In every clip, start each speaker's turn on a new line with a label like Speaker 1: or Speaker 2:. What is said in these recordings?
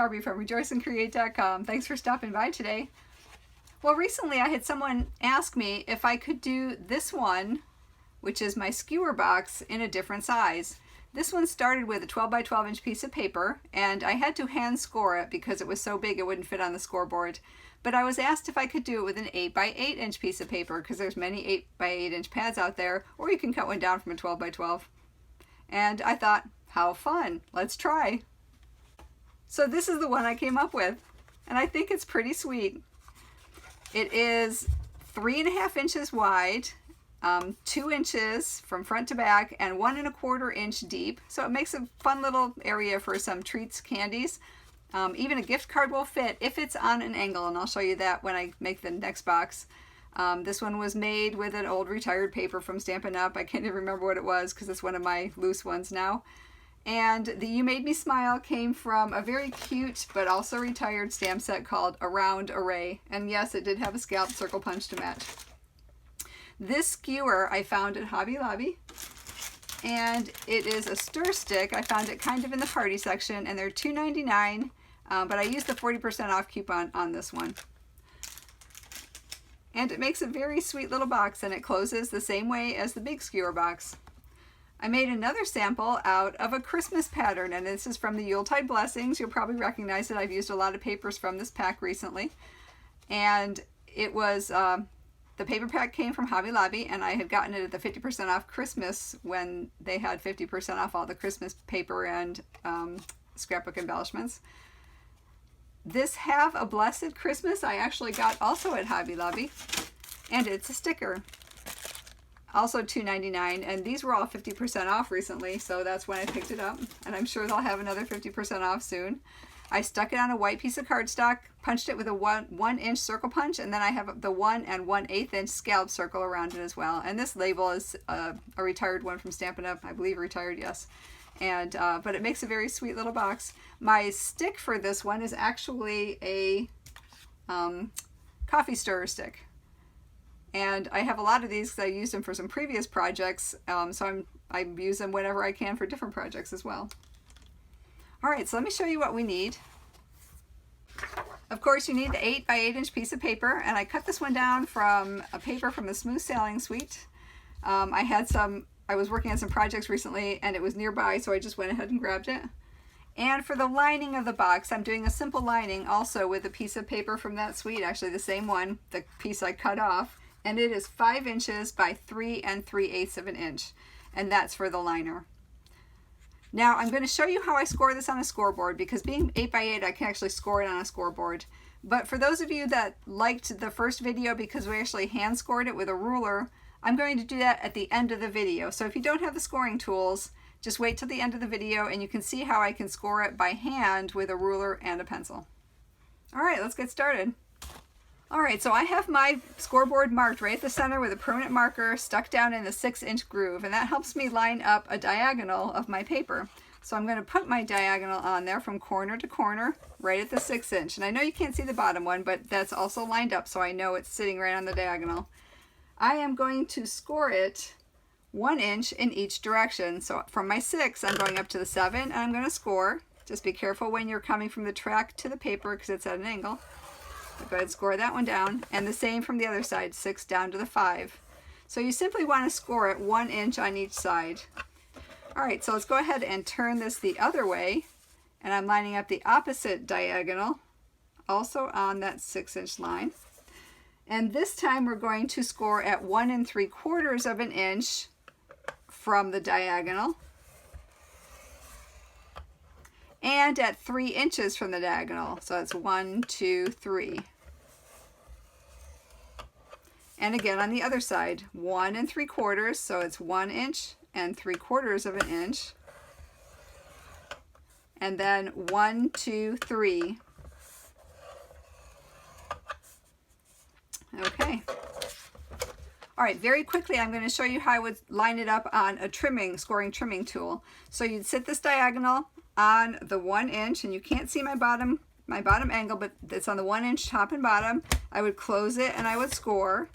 Speaker 1: Darby from rejoiceandcreate.com. Thanks for stopping by today. Well, recently I had someone ask me if I could do this one, which is my skewer box, in a different size. This one started with a 12 by 12 inch piece of paper, and I had to hand score it because it was so big it wouldn't fit on the scoreboard. But I was asked if I could do it with an 8 by 8 inch piece of paper, because there's many 8 by 8 inch pads out there, or you can cut one down from a 12 by 12. And I thought, how fun, let's try. So this is the one I came up with, and I think it's pretty sweet. It is 3.5 inches wide, 2 inches from front to back, and 1 1/4 inch deep. So it makes a fun little area for some treats, candies. Even a gift card will fit if it's on an angle, and I'll show you that when I make the next box. This one was made with an old retired paper from Stampin' Up. I can't even remember what it was because it's one of my loose ones now. And the You Made Me Smile came from a very cute but also retired stamp set called Around Array. And yes, it did have a scallop circle punch to match. This skewer I found at Hobby Lobby, and it is a stir stick. I found it kind of in the party section, and they're $2.99, but I used the 40% off coupon on this one. And it makes a very sweet little box, and it closes the same way as the big skewer box. I made another sample out of a Christmas pattern, and this is from the Yuletide Blessings. You'll probably recognize it. I've used a lot of papers from this pack recently. And it was, the paper pack came from Hobby Lobby, and I had gotten it at the 50% off Christmas when they had 50% off all the Christmas paper and scrapbook embellishments. This Have a Blessed Christmas I actually got also at Hobby Lobby, and it's a sticker. Also $2.99, and these were all 50% off recently, so that's when I picked it up, and I'm sure they'll have another 50% off soon. I stuck it on a white piece of cardstock, punched it with a 1 inch circle punch, and then I have the 1 1/8 inch scallop circle around it as well. And this label is a retired one from Stampin' Up, I believe retired, yes. And but it makes a very sweet little box. My stick for this one is actually a coffee stirrer stick. And I have a lot of these because I used them for some previous projects, so I use them whenever I can for different projects as well. All right, so let me show you what we need. Of course, you need the 8 by 8 inch piece of paper, and I cut this one down from a paper from the Smooth Sailing Suite. I was working on some projects recently, and it was nearby, so I just went ahead and grabbed it. And for the lining of the box, I'm doing a simple lining also with a piece of paper from that suite, actually the same one, the piece I cut off. And it is 5 inches by 3 3/8 of an inch, and that's for the liner. Now I'm going to show you how I score this on a scoreboard, because being 8 by 8 I can actually score it on a scoreboard. But for those of you that liked the first video because we actually hand scored it with a ruler, I'm going to do that at the end of the video. So if you don't have the scoring tools, just wait till the end of the video and you can see how I can score it by hand with a ruler and a pencil. All right, let's get started. All right, so I have my scoreboard marked right at the center with a permanent marker stuck down in the 6 inch groove, and that helps me line up a diagonal of my paper. So I'm going to put my diagonal on there from corner to corner right at the 6 inch. And I know you can't see the bottom one, but that's also lined up so I know it's sitting right on the diagonal. I am going to score it 1 inch in each direction. So from my 6, I'm going up to the 7, and I'm going to score. Just be careful when you're coming from the track to the paper because it's at an angle. Go ahead and score that one down, and the same from the other side, 6 down to the 5. So you simply want to score it 1 inch on each side. All right, so let's go ahead and turn this the other way, and I'm lining up the opposite diagonal, also on that 6 inch line. And this time we're going to score at 1 3/4 of an inch from the diagonal, and at 3 inches from the diagonal. So that's 1, 2, 3. And again on the other side, 1 3/4, so it's 1 inch and 3/4 of an inch. And then 1, 2, 3. Okay. All right, very quickly I'm going to show you how I would line it up on a scoring trimming tool. So you'd sit this diagonal on the 1 inch, and you can't see my bottom angle, but it's on the 1 inch top and bottom. I would close it and I would score.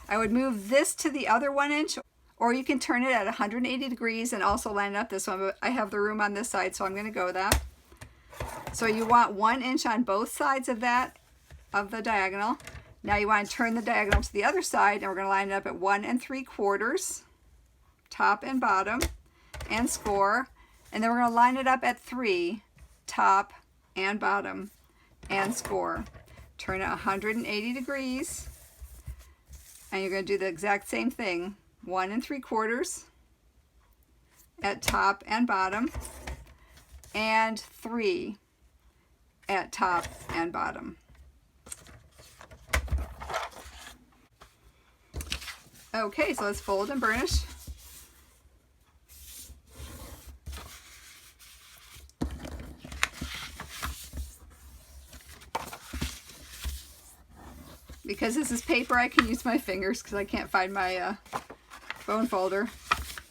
Speaker 1: I would move this to the other 1 inch, or you can turn it at 180 degrees and also line up this one, but I have the room on this side, so I'm going to go with that. So you want 1 inch on both sides of that, of the diagonal. Now you want to turn the diagonal to the other side, and we're going to line it up at 1 3/4, top and bottom, and score. And then we're going to line it up at 3, top and bottom, and score. Turn it 180 degrees, and you're going to do the exact same thing. 1 3/4 at top and bottom, and 3 at top and bottom. Okay, so let's fold and burnish. Because this is paper, I can use my fingers because I can't find my bone folder.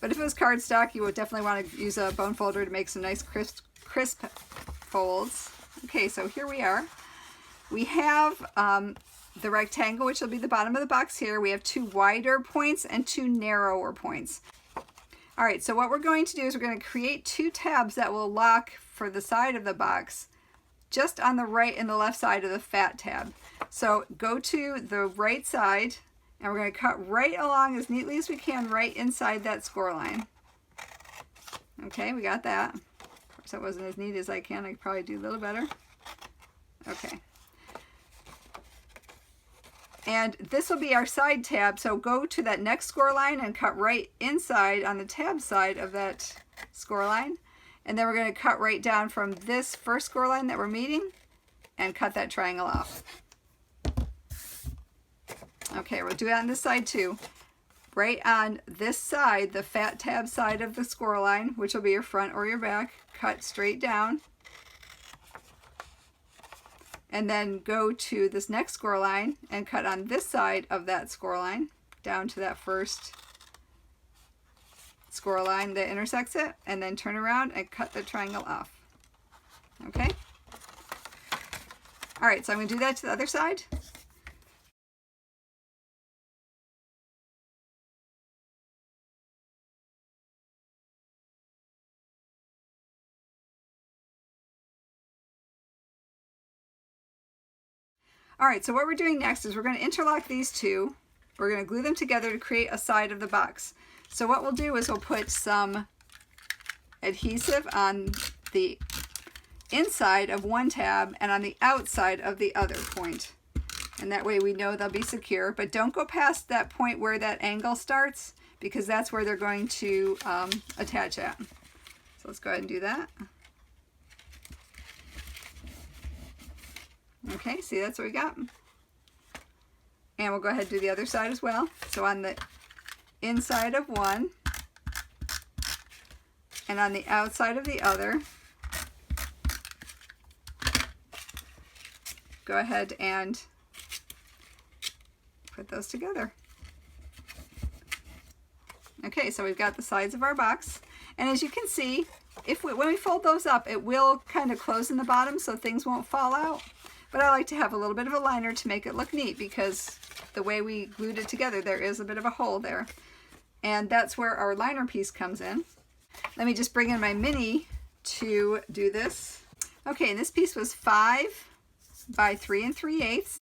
Speaker 1: But if it was cardstock, you would definitely want to use a bone folder to make some nice crisp folds. Okay, so here we are. We have the rectangle, which will be the bottom of the box here. We have 2 wider points and 2 narrower points. All right, so what we're going to do is we're going to create 2 tabs that will lock for the side of the box, just on the right and the left side of the fat tab. So go to the right side, and we're going to cut right along as neatly as we can right inside that score line. Okay, we got that. Of course, that wasn't as neat as I can. I could probably do a little better. Okay. And this will be our side tab, so go to that next score line and cut right inside on the tab side of that score line. And then we're going to cut right down from this first score line that we're meeting and cut that triangle off. Okay, we'll do it on this side too. Right on this side, the fat tab side of the score line, which will be your front or your back, cut straight down. And then go to this next score line and cut on this side of that score line down to that first score line that intersects it, and then turn around and cut the triangle off. Okay? All right, so I'm going to do that to the other side. All right, so what we're doing next is we're going to interlock these two. We're going to glue them together to create a side of the box. So what we'll do is we'll put some adhesive on the inside of one tab and on the outside of the other point. And that way we know they'll be secure, but don't go past that point where that angle starts, because that's where they're going to attach at. So let's go ahead and do that. Okay, see, that's what we got. And we'll go ahead and do the other side as well. So on the inside of one and on the outside of the other, go ahead and put those together. Okay, so we've got the sides of our box. And as you can see, when we fold those up, it will kind of close in the bottom so things won't fall out. But I like to have a little bit of a liner to make it look neat, because the way we glued it together, there is a bit of a hole there. And that's where our liner piece comes in. Let me just bring in my mini to do this. Okay, and this piece was 5 by 3 3/8.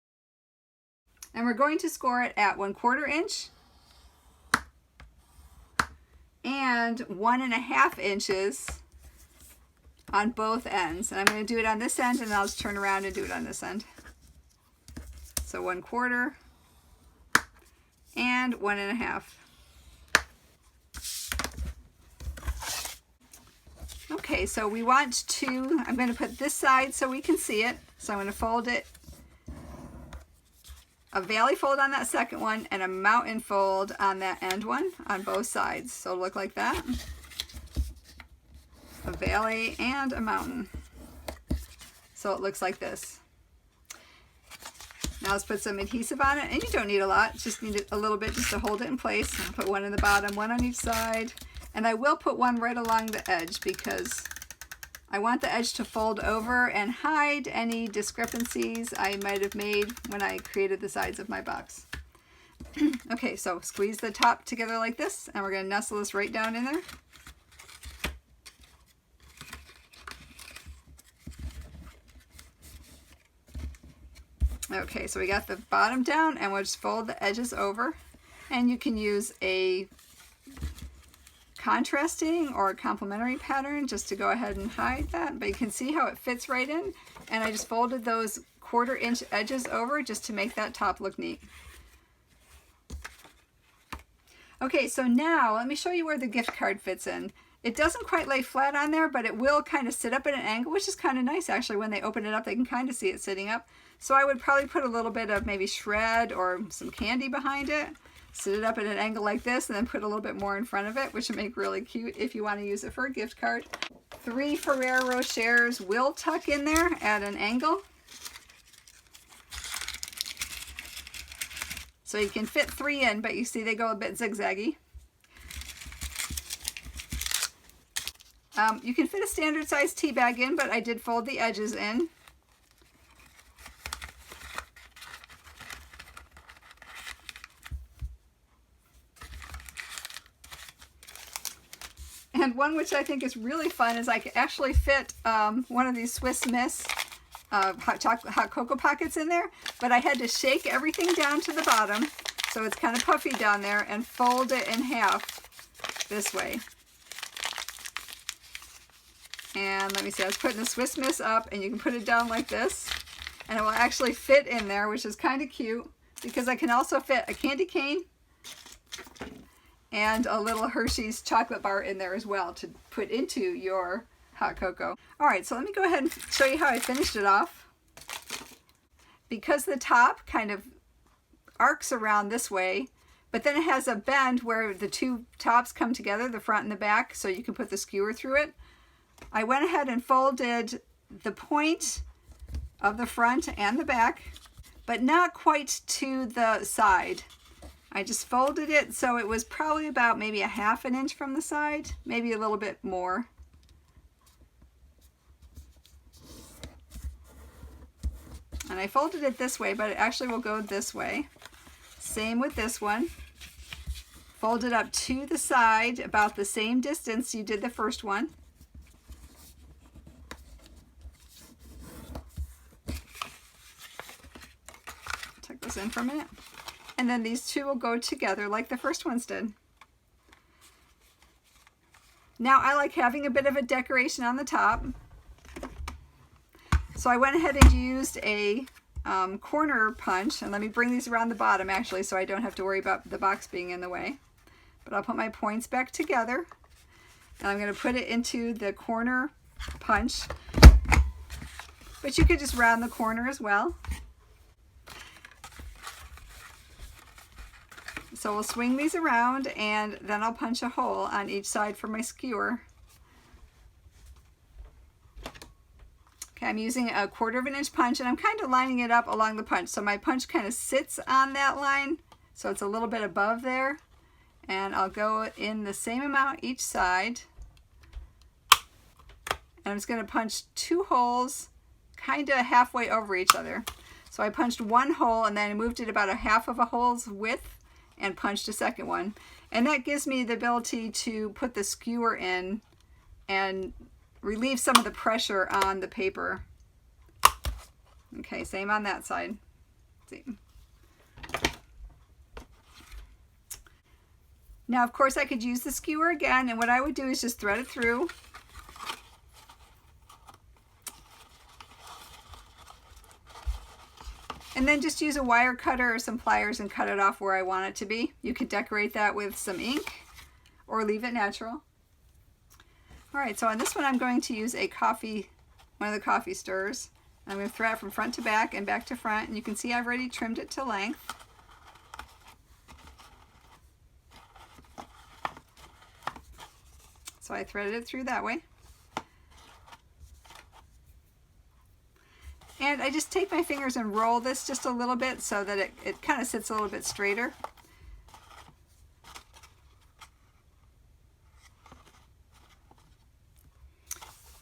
Speaker 1: And we're going to score it at 1/4 inch and 1.5 inches on both ends. And I'm going to do it on this end, and then I'll just turn around and do it on this end. So 1/4 and 1.5. Okay, so we want to, I'm going to put this side so we can see it. So I'm going to fold it, a valley fold on that second one and a mountain fold on that end one on both sides. So it'll look like that. A valley and a mountain. So it looks like this. Now let's put some adhesive on it, and you don't need a lot, just need a little bit just to hold it in place. I'll put one in the bottom, one on each side, and I will put one right along the edge because I want the edge to fold over and hide any discrepancies I might have made when I created the sides of my box. Okay, so squeeze the top together like this, and we're going to nestle this right down in there. Okay, so we got the bottom down, and we'll just fold the edges over. And you can use a contrasting or a complementary pattern just to go ahead and hide that, but you can see how it fits right in. And I just folded those 1/4 inch edges over just to make that top look neat. Okay, so now let me show you where the gift card fits in. It doesn't quite lay flat on there, but it will kind of sit up at an angle, which is kind of nice actually. When they open it up, they can kind of see it sitting up. So I would probably put a little bit of maybe shred or some candy behind it, sit it up at an angle like this, and then put a little bit more in front of it, which would make really cute if you want to use it for a gift card. 3 Ferrero Rochers will tuck in there at an angle. So you can fit 3 in, but you see they go a bit zigzaggy. You can fit a standard size tea bag in, but I did fold the edges in. And one which I think is really fun is I could actually fit one of these Swiss Miss hot cocoa pockets in there, but I had to shake everything down to the bottom so it's kind of puffy down there and fold it in half this way. And let me see, I was putting the Swiss Miss up, and you can put it down like this, and it will actually fit in there, which is kind of cute because I can also fit a candy cane and a little Hershey's chocolate bar in there as well to put into your hot cocoa. All right, so let me go ahead and show you how I finished it off. Because the top kind of arcs around this way, but then it has a bend where the 2 tops come together, the front and the back, so you can put the skewer through it. I went ahead and folded the point of the front and the back, but not quite to the side. I just folded it so it was probably about maybe 1/2 inch from the side, maybe a little bit more. And I folded it this way, but it actually will go this way. Same with this one. Fold it up to the side about the same distance you did the first one. Tuck those in for a minute. And then these 2 will go together like the first ones did. Now I like having a bit of a decoration on the top. So I went ahead and used a corner punch, and let me bring these around the bottom actually so I don't have to worry about the box being in the way. But I'll put my points back together, and I'm going to put it into the corner punch. But you could just round the corner as well. So we'll swing these around, and then I'll punch a hole on each side for my skewer. Okay, I'm using a 1/4 inch punch, and I'm kind of lining it up along the punch. So my punch kind of sits on that line, so it's a little bit above there. And I'll go in the same amount each side. And I'm just going to punch 2 holes kind of halfway over each other. So I punched 1 hole, and then I moved it about 1/2 of a hole's width and punched a second one. And that gives me the ability to put the skewer in and relieve some of the pressure on the paper. Okay, same on that side. Let's see. Now, of course, I could use the skewer again, and what I would do is just thread it through. And then just use a wire cutter or some pliers and cut it off where I want it to be. You could decorate that with some ink or leave it natural. All right, so on this one I'm going to use one of the coffee stirrers. I'm going to thread it from front to back and back to front, and you can see I've already trimmed it to length. So I threaded it through that way. And I just take my fingers and roll this just a little bit so that it kind of sits a little bit straighter.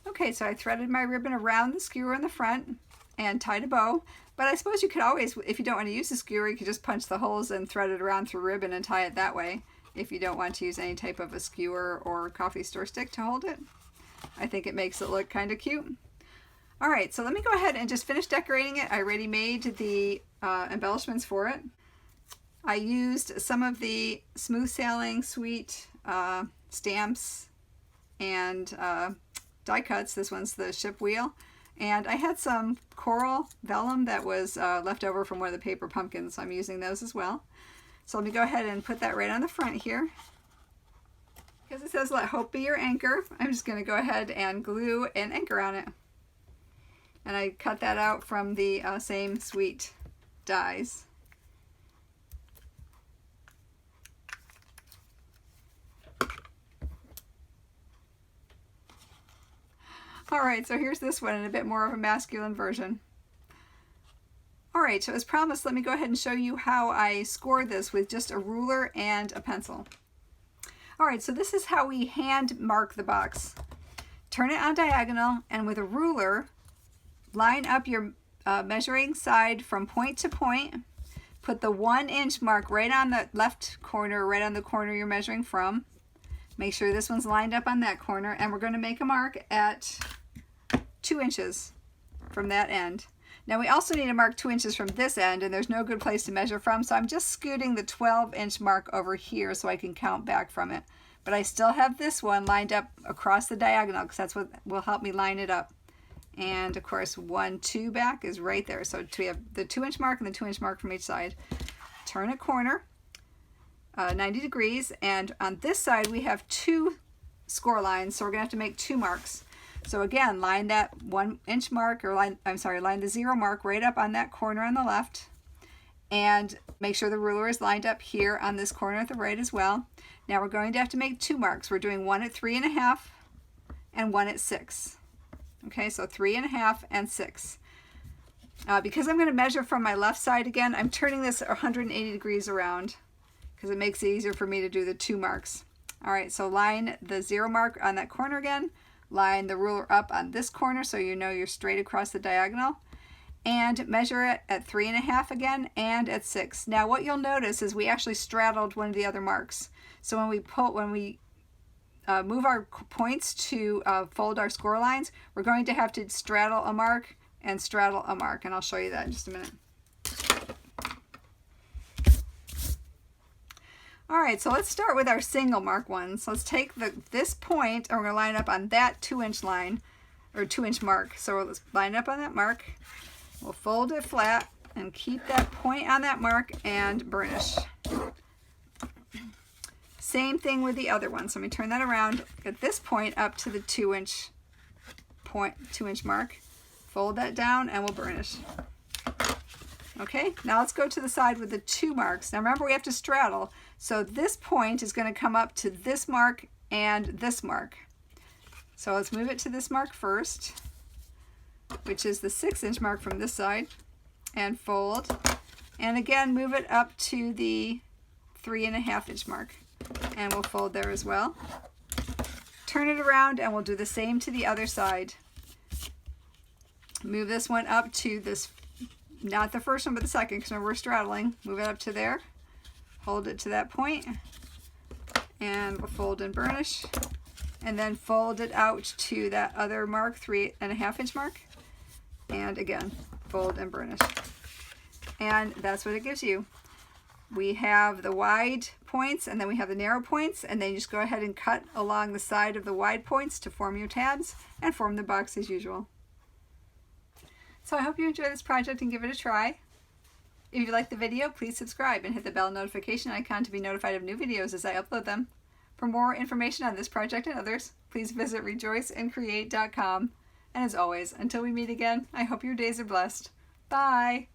Speaker 1: Okay, so I threaded my ribbon around the skewer in the front and tied a bow. But I suppose you could always, if you don't want to use the skewer, you could just punch the holes and thread it around through ribbon and tie it that way if you don't want to use any type of a skewer or coffee store stick to hold it. I think it makes it look kind of cute. All right, so let me go ahead and just finish decorating it. I already made die embellishments for it. I used some of the Smooth Sailing Sweet stamps and die cuts. This one's the ship wheel. And I had some coral vellum that was left over from one of the paper pumpkins, so I'm using those as well. So let me go ahead and put that right on the front here. Because it says, "Let hope be your anchor," I'm just going to go ahead and glue an anchor on it. And I cut that out from the same sweet dies. Alright, so here's this one in a bit more of a masculine version. Alright, so as promised, let me go ahead and show you how I scored this with just a ruler and a pencil. Alright, so this is how we hand mark the box. Turn it on diagonal, and with a ruler, line up your measuring side from point to point. Put the 1-inch mark right on the left corner, right on the corner you're measuring from. Make sure this one's lined up on that corner, and we're going to make a mark at 2 inches from that end. Now we also need to mark 2 inches from this end, and there's no good place to measure from, so I'm just scooting the 12-inch mark over here so I can count back from it. But I still have this one lined up across the diagonal because that's what will help me line it up. And of course 1, 2 back is right there. So we have the 2-inch mark and the 2-inch mark from each side. Turn a corner 90 degrees, and on this side we have 2 score lines, so we're gonna have to make 2 marks. So again, line that 1-inch mark, or line the 0 mark right up on that corner on the left, and make sure the ruler is lined up here on this corner at the right as well. Now we're going to have to make 2 marks. We're doing one at 3.5 and one at 6. Okay, so 3.5 and 6. Because I'm going to measure from my left side again, I'm turning this 180 degrees around because it makes it easier for me to do the 2 marks. All right, so line the 0 mark on that corner again, line the ruler up on this corner so you know you're straight across the diagonal, and measure it at 3.5 again and at 6. Now what you'll notice is we actually straddled one of the other marks. So when we move our points to fold our score lines, we're going to have to straddle a mark and straddle a mark, and I'll show you that in just a minute. Alright, so let's start with our single mark ones. Let's take this point and we're going to line up on that 2-inch line, or 2-inch mark. So let's line up on that mark. We'll fold it flat and keep that point on that mark and burnish. Same thing with the other one. So let me turn that around. Get this point up to the 2-inch mark. Fold that down and we'll burnish. Okay, now let's go to the side with the 2 marks. Now remember, we have to straddle. So this point is going to come up to this mark and this mark. So let's move it to this mark first, which is the 6-inch mark from this side, and fold. And again, move it up to the 3.5-inch mark. And we'll fold there as well. Turn it around and we'll do the same to the other side. Move this one up to this, not the first one but the second, because remember we're straddling. Move it up to there, hold it to that point, and we'll fold and burnish, and then fold it out to that other mark, 3.5-inch mark, and again fold and burnish. And that's what it gives you. We have the wide points and then we have the narrow points, and then you just go ahead and cut along the side of the wide points to form your tabs and form the box as usual. So I hope you enjoy this project and give it a try. If you like the video, please subscribe and hit the bell notification icon to be notified of new videos as I upload them. For more information on this project and others, please visit rejoiceandcreate.com. And as always, until we meet again, I hope your days are blessed. Bye!